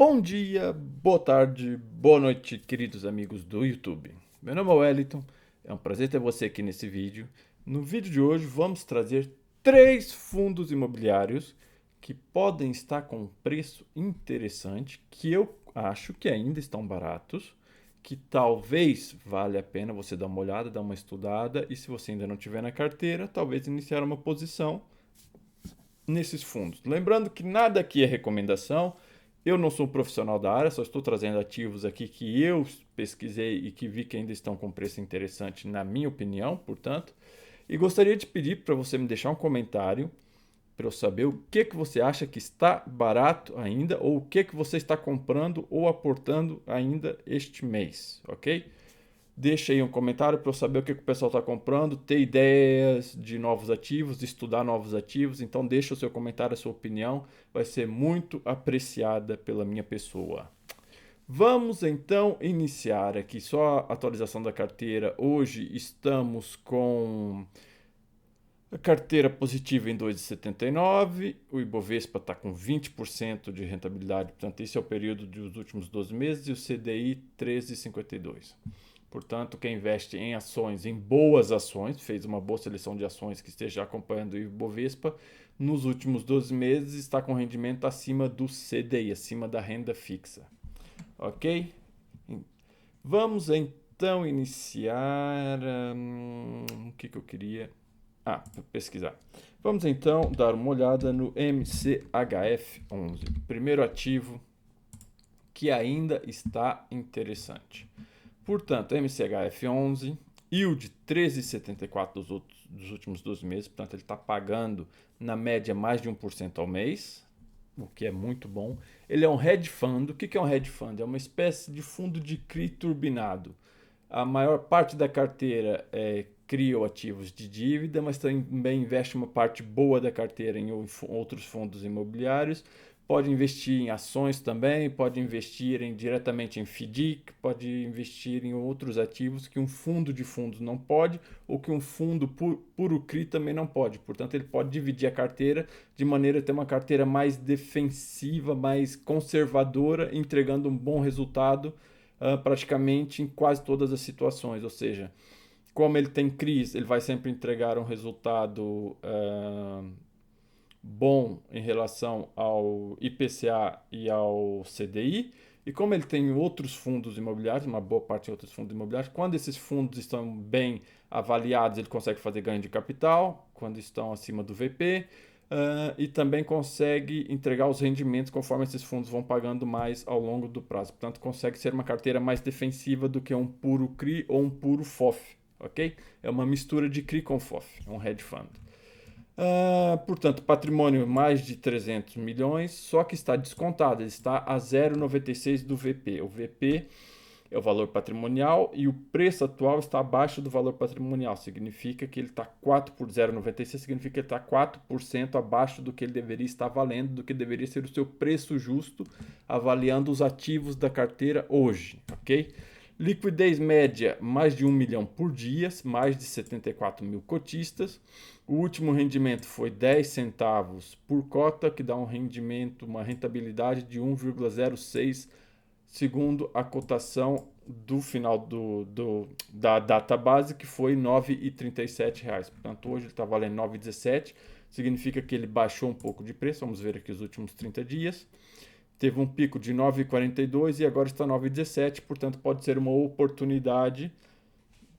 Bom dia, boa tarde, boa noite, queridos amigos do YouTube. Meu nome é Wellington, é um prazer ter você aqui nesse vídeo. No vídeo de hoje vamos trazer 3 fundos imobiliários que podem estar com um preço interessante, que eu acho que ainda estão baratos, que talvez valha a pena você dar uma olhada, dar uma estudada, e se você ainda não tiver na carteira, talvez iniciar uma posição nesses fundos. Lembrando que nada aqui é recomendação, eu não sou um profissional da área, só estou trazendo ativos aqui que eu pesquisei e que vi que ainda estão com preço interessante, na minha opinião, portanto. E gostaria de pedir para você me deixar um comentário para eu saber o que você acha que está barato ainda ou o que você está comprando ou aportando ainda este mês, ok? Deixa aí um comentário para eu saber o que o pessoal está comprando, ter ideias de novos ativos, estudar novos ativos. Então deixa o seu comentário, a sua opinião, vai ser muito apreciada pela minha pessoa. Vamos então iniciar aqui só a atualização da carteira. Hoje estamos com a carteira positiva em 2,79, o Ibovespa está com 20% de rentabilidade, portanto esse é o período dos últimos 12 meses, e o CDI 13,52. Portanto, quem investe em ações, em boas ações, fez uma boa seleção de ações que esteja acompanhando o Ibovespa, nos últimos 12 meses está com rendimento acima do CDI, acima da renda fixa. Ok? Vamos então iniciar. O que eu queria? Pesquisar. Vamos então dar uma olhada no MCHF11, primeiro ativo que ainda está interessante. Portanto, MCHF11, yield 13,74 dos últimos 12 meses, portanto ele está pagando na média mais de 1% ao mês, o que é muito bom. Ele é um hedge fund. O que é um hedge fund? É uma espécie de fundo de CRI turbinado. A maior parte da carteira cria ativos de dívida, mas também investe uma parte boa da carteira em outros fundos imobiliários. Pode investir em ações também, pode investir diretamente em FDIC, pode investir em outros ativos que um fundo de fundos não pode, ou que um fundo puro CRI também não pode. Portanto, ele pode dividir a carteira de maneira a ter uma carteira mais defensiva, mais conservadora, entregando um bom resultado praticamente em quase todas as situações. Ou seja, como ele tem CRIs, ele vai sempre entregar um resultado bom em relação ao IPCA e ao CDI. E como ele tem outros fundos imobiliários, uma boa parte de outros fundos imobiliários, quando esses fundos estão bem avaliados, ele consegue fazer ganho de capital, quando estão acima do VP, e também consegue entregar os rendimentos conforme esses fundos vão pagando mais ao longo do prazo. Portanto, consegue ser uma carteira mais defensiva do que um puro CRI ou um puro FOF, ok? É uma mistura de CRI com FOF, é um hedge fund. Portanto, patrimônio mais de 300 milhões, só que está descontado, ele está a 0,96 do VP. O VP é o valor patrimonial e o preço atual está abaixo do valor patrimonial. Significa que ele está 4 por 0,96, significa que ele está 4% abaixo do que ele deveria estar valendo, do que deveria ser o seu preço justo, avaliando os ativos da carteira hoje, ok? Liquidez média, mais de 1 milhão por dia, mais de 74 mil cotistas. O último rendimento foi 10 centavos por cota, que dá um rendimento, uma rentabilidade de 1,06, segundo a cotação do final da data base, que foi R$ 9,37. Portanto, hoje ele está valendo 9,17, significa que ele baixou um pouco de preço. Vamos ver aqui os últimos 30 dias. Teve um pico de 9,42 e agora está 9,17, portanto pode ser uma oportunidade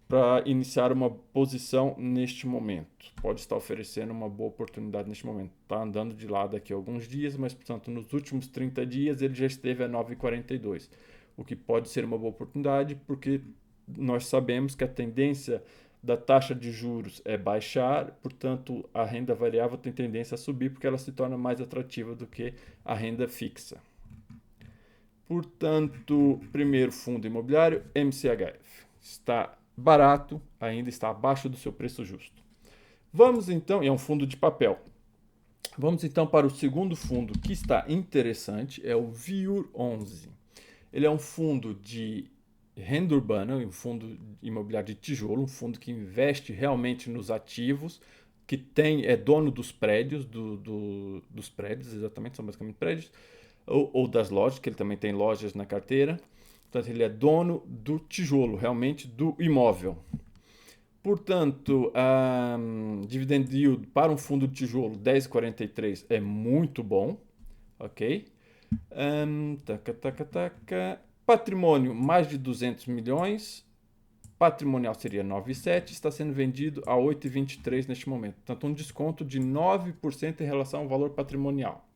para iniciar uma posição neste momento. Pode estar oferecendo uma boa oportunidade neste momento. Está andando de lado aqui alguns dias, mas portanto nos últimos 30 dias ele já esteve a 9,42, o que pode ser uma boa oportunidade porque nós sabemos que a tendência da taxa de juros é baixar, portanto a renda variável tem tendência a subir porque ela se torna mais atrativa do que a renda fixa. Portanto, primeiro fundo imobiliário, MCHF. Está barato, ainda está abaixo do seu preço justo. Vamos então, é um fundo de papel. Vamos então para o segundo fundo que está interessante, é o VIUR11. Ele é um fundo de renda urbana, um fundo imobiliário de tijolo, um fundo que investe realmente nos ativos, que é dono dos prédios, dos prédios, exatamente, são basicamente prédios, ou das lojas, que ele também tem lojas na carteira. Portanto, ele é dono do tijolo, realmente do imóvel. Portanto, a dividend yield para um fundo de tijolo 10,43 é muito bom, ok? Patrimônio mais de 200 milhões, patrimonial seria 9,7, está sendo vendido a 8,23 neste momento. Portanto, um desconto de 9% em relação ao valor patrimonial.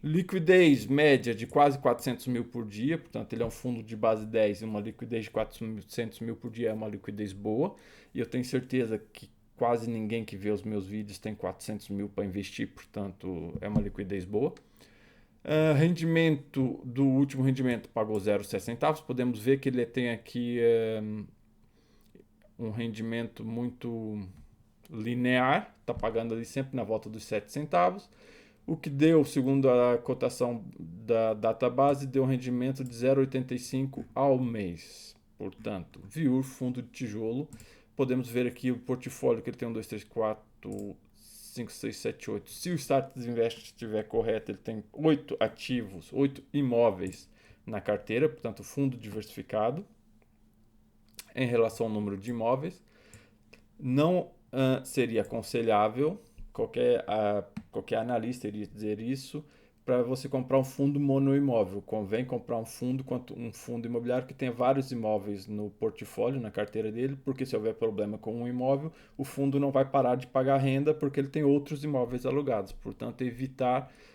Liquidez média de quase 400 mil por dia, portanto ele é um fundo de base 10 e uma liquidez de 400 mil por dia é uma liquidez boa. E eu tenho certeza que quase ninguém que vê os meus vídeos tem 400 mil para investir, portanto é uma liquidez boa. Rendimento do último rendimento pagou 0,6 centavos. Podemos ver que ele tem aqui um rendimento muito linear, está pagando ali sempre na volta dos 7 centavos. O que deu, segundo a cotação da database, deu um rendimento de 0,85 ao mês. Portanto, Viur, fundo de tijolo. Podemos ver aqui o portfólio que ele tem 1, 2, 3, 4, 5, 6, 7, 8. Se o Status Invest estiver correto, ele tem 8 ativos, 8 imóveis na carteira, portanto, fundo diversificado em relação ao número de imóveis. Não seria aconselhável, qualquer analista iria dizer isso, para você comprar um fundo monoimóvel. Convém comprar um fundo imobiliário que tenha vários imóveis no portfólio, na carteira dele, porque se houver problema com um imóvel, o fundo não vai parar de pagar renda porque ele tem outros imóveis alugados. Portanto,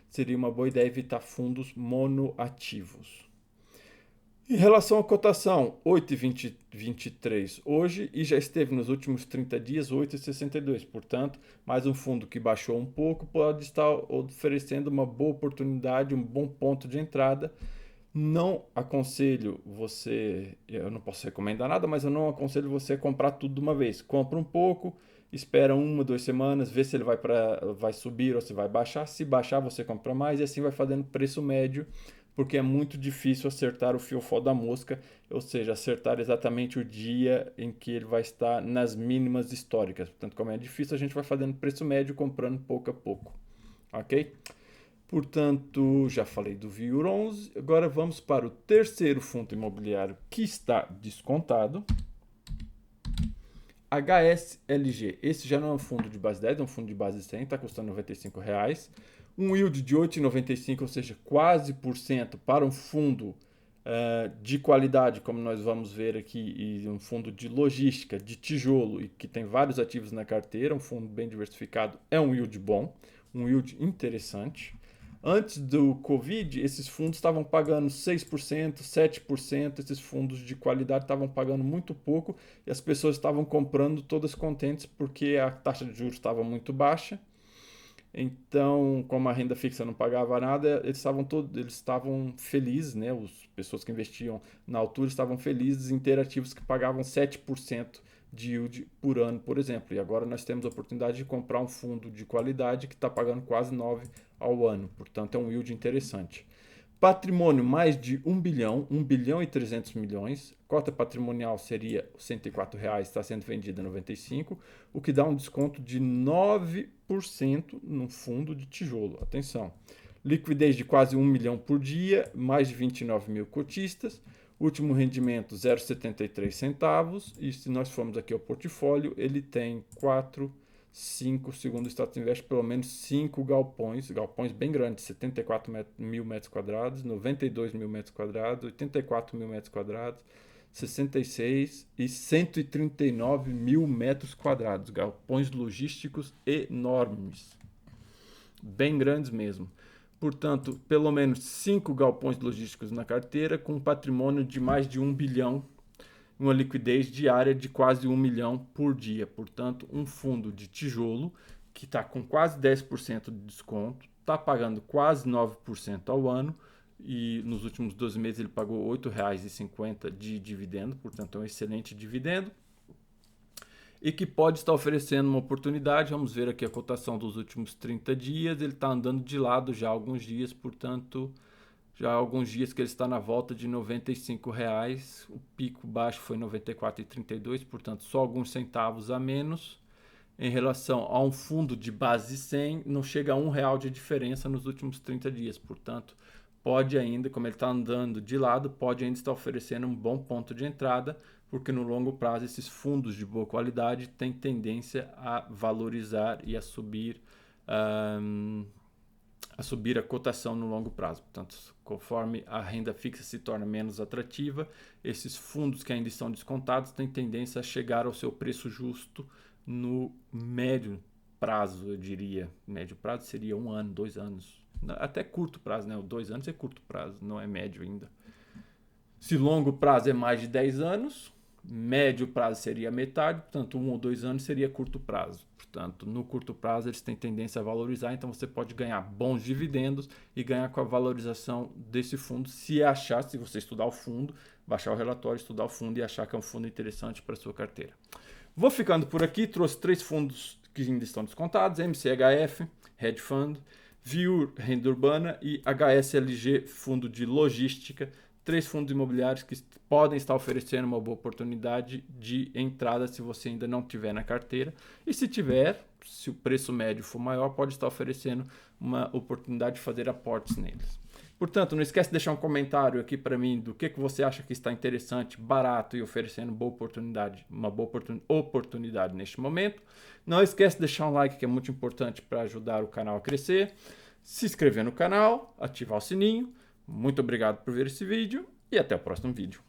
seria uma boa ideia evitar fundos monoativos. Em relação à cotação, 8,23 hoje e já esteve nos últimos 30 dias 8,62. Portanto, mais um fundo que baixou um pouco pode estar oferecendo uma boa oportunidade, um bom ponto de entrada. Não aconselho você, eu não posso recomendar nada, mas eu não aconselho você a comprar tudo de uma vez. Compra um pouco, espera 1, 2 semanas, vê se ele vai subir ou se vai baixar. Se baixar, você compra mais e assim vai fazendo preço médio, porque é muito difícil acertar o fiofó da mosca, ou seja, acertar exatamente o dia em que ele vai estar nas mínimas históricas. Portanto, como é difícil, a gente vai fazendo preço médio, comprando pouco a pouco, ok? Portanto, já falei do VIUR 11, agora vamos para o terceiro fundo imobiliário que está descontado. HSLG, esse já não é um fundo de base 10, é um fundo de base 100, está custando R$ 95,00. Um yield de 8,95, ou seja, quase por cento para um fundo de qualidade, como nós vamos ver aqui, e um fundo de logística, de tijolo, e que tem vários ativos na carteira, um fundo bem diversificado, é um yield bom, um yield interessante. Antes do Covid, esses fundos estavam pagando 6%, 7%, esses fundos de qualidade estavam pagando muito pouco e as pessoas estavam comprando todas contentes porque a taxa de juros estava muito baixa. Então, como a renda fixa não pagava nada, eles estavam felizes, né? As pessoas que investiam na altura estavam felizes em ter ativos que pagavam 7% de yield por ano, por exemplo. E agora nós temos a oportunidade de comprar um fundo de qualidade que está pagando quase 9 ao ano. Portanto, é um yield interessante. Patrimônio mais de 1 bilhão, 1 bilhão e 300 milhões. Cota patrimonial seria R$ 104,00, está sendo vendida a 95, o que dá um desconto de 9% no fundo de tijolo. Atenção. Liquidez de quase 1 milhão por dia, mais de 29 mil cotistas. Último rendimento 0,73 centavos. E se nós formos aqui ao portfólio, ele tem 5, segundo o Status Invest, pelo menos 5 galpões bem grandes, 74 mil metros quadrados, 92 mil metros quadrados, 84 mil metros quadrados, 66 e 139 mil metros quadrados, galpões logísticos enormes, bem grandes mesmo. Portanto, pelo menos 5 galpões logísticos na carteira, com um patrimônio de mais de 1 bilhão, uma liquidez diária de quase 1 milhão por dia. Portanto, um fundo de tijolo que está com quase 10% de desconto, está pagando quase 9% ao ano e nos últimos 12 meses ele pagou R$ 8,50 de dividendo, portanto é um excelente dividendo e que pode estar oferecendo uma oportunidade. Vamos ver aqui a cotação dos últimos 30 dias, ele está andando de lado já há alguns dias, portanto já há alguns dias que ele está na volta de R$ 95,00, o pico baixo foi R$ 94,32, portanto só alguns centavos a menos. Em relação a um fundo de base 100, não chega a R$ 1,00 de diferença nos últimos 30 dias, portanto pode ainda, como ele está andando de lado, pode ainda estar oferecendo um bom ponto de entrada, porque no longo prazo esses fundos de boa qualidade têm tendência a valorizar e a subir a cotação no longo prazo. Portanto, conforme a renda fixa se torna menos atrativa, esses fundos que ainda estão descontados têm tendência a chegar ao seu preço justo no médio prazo, eu diria. Médio prazo seria 1 ano, 2 anos. Até curto prazo, né? O 2 anos é curto prazo, não é médio ainda. Se longo prazo é mais de 10 anos, médio prazo seria metade, portanto 1 ou 2 anos seria curto prazo. Portanto, no curto prazo eles têm tendência a valorizar, então você pode ganhar bons dividendos e ganhar com a valorização desse fundo, se você estudar o fundo, baixar o relatório, estudar o fundo e achar que é um fundo interessante para a sua carteira. Vou ficando por aqui, trouxe 3 fundos que ainda estão descontados: MCHF, Hedge Fund, Viur, Renda Urbana, e HSLG, Fundo de Logística. 3 fundos imobiliários que podem estar oferecendo uma boa oportunidade de entrada se você ainda não tiver na carteira. E se tiver, se o preço médio for maior, pode estar oferecendo uma oportunidade de fazer aportes neles. Portanto, não esquece de deixar um comentário aqui para mim do que você acha que está interessante, barato e oferecendo uma boa oportunidade neste momento. Não esquece de deixar um like, que é muito importante para ajudar o canal a crescer. Se inscrever no canal, ativar o sininho. Muito obrigado por ver esse vídeo e até o próximo vídeo.